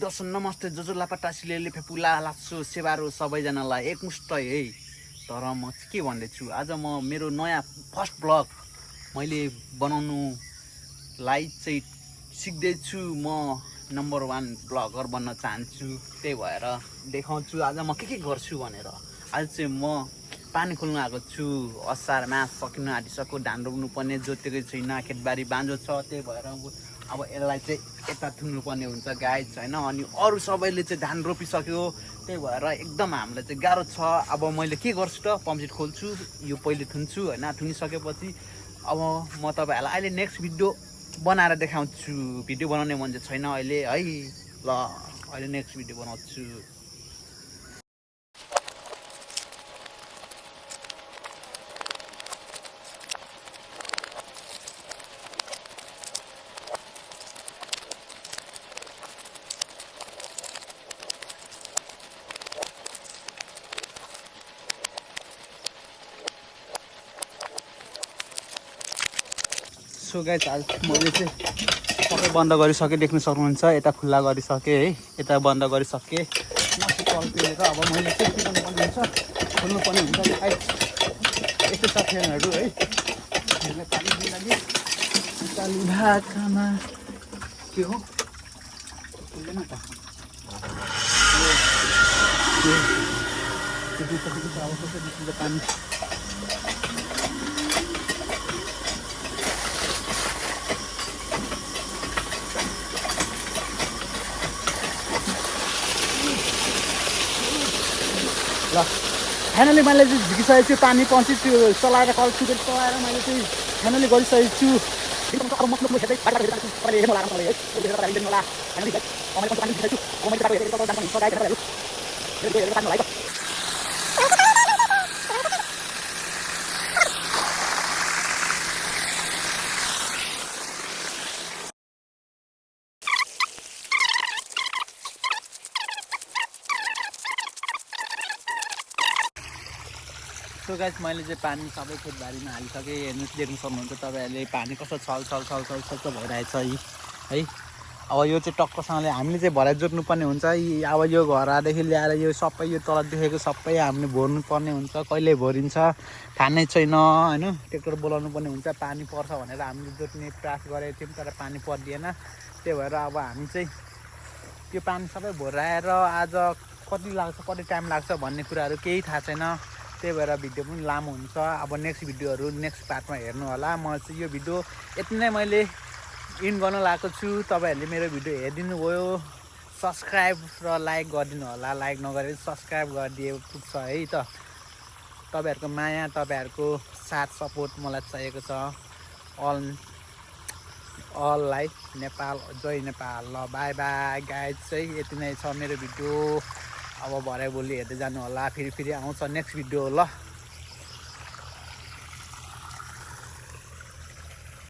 दर्शन नमस्ते जो लापाटासीले फेपुला लासु सेवारो सबैजनालाई एकमुष्ट है। तर म के भन्दैछु, आज म मेरो नयाँ फर्स्ट ब्लग मैले बनाउनुलाई चाहिँ सिक्दैछु। म नम्बर 1 ब्लगर बन्न चाहन्छु। त्यही भएर देखाउँछु आज म के गर्छु भनेर। आज चाहिँ म पानी खोल्न आएको छु। असार मास सकिन आँटिसक्यो, धान रोप्नु पर्ने जोतेकै छैन, खेतबारी बाँझो छ। त्यही भएर अब यसलाई चाहिँ यता थुन्नु पर्ने हुन्छ गाइज हैन। अनि अरू सबैले चाहिँ धान रोपिसक्यो। त्यही भएर एकदम हामीलाई चाहिँ गाह्रो छ। अब मैले के गर्छु त, पम्पसेट खोल्छु, यो पहिले थुन्छु हैन। थुनिसकेपछि अब म तपाईहरुलाई अहिले नेक्स्ट भिडियो बनाएर देखाउँछु। भिडियो बनाउने मन चाहिँ छैन अहिले है। ल अहिले नेक्स्ट भिडियो बनाउँछु। सो गाइस, आज मैले चाहिँ सबै बन्द गरिसकेँ, देख्न सक्नुहुन्छ। यता खुल्ला गरिसकेँ है, यता बन्द गरिसकेँ। माथि कल्पिएर अब मैले चाहिँ के गर्नुपर्ने हुन्छ, खोल्नुपर्ने हुन्छ गाइस। यस्तो छ फ्यानहरू है, पानी दिन लागि चालु भाकामा के हो खुल्दैन त। अब कसरी निस्किन्छ पानी। ल फाइनली मैले चाहिँ झिकिसकेको छु। पानी पम्प त्यो चलाएर कल छुटेर चलाएर मैले चाहिँ फाइनली गरिसकेको छु। सो गाइस, मैले चाहिँ पानी सबै खेतबारीमा हालिसकेँ। हेर्नुहोस्, देख्न सक्नुहुन्छ तपाईँहरूले पानी कस्तो छल भइरहेछ है। अब यो चाहिँ टक्कसँगले हामीले चाहिँ भराइ जोत्नुपर्ने हुन्छ। अब यो घरदेखि ल्याएर यो सबै यो तल देखेको सबै हामीले भर्नु पर्ने हुन्छ। कहिले भरिन्छ थाहा नै छैन होइन। ट्र्याक्टर बोलाउनु पर्ने हुन्छ। पानी पर्छ भनेर हामीले जोत्ने प्रयास गरेको थियौँ, तर पानी पर्दिएन। त्यही भएर अब हामी चाहिँ त्यो पानी सबै भराएर आज कति लाग्छ, कति टाइम लाग्छ भन्ने कुराहरू केही थाहा छैन। त्यही भएर भिडियो पनि लामो हुन्छ। अब नेक्स्ट भिडियोहरू नेक्स्ट पार्टमा हेर्नु होला। म चाहिँ यो भिडियो यति नै मैले इन गर्न लागेको छु। तपाईँहरूले मेरो भिडियो हेरिदिनु भयो, सब्सक्राइब र लाइक गरिदिनु होला। लाइक नगरेर सब्सक्राइब गरिदिए पुग्छ है त। तपाईँहरूको माया, तपाईँहरूको साथ सपोर्ट मलाई चाहिएको छ। अललाई नेपाल, जय नेपाल। ल बाई बाई गाइज, चाहिँ यति नै छ मेरो भिडियो। अब भरे भोलि हेर्दै जानु होला। फेरि आउँछ नेक्स्ट भिडियो। ल।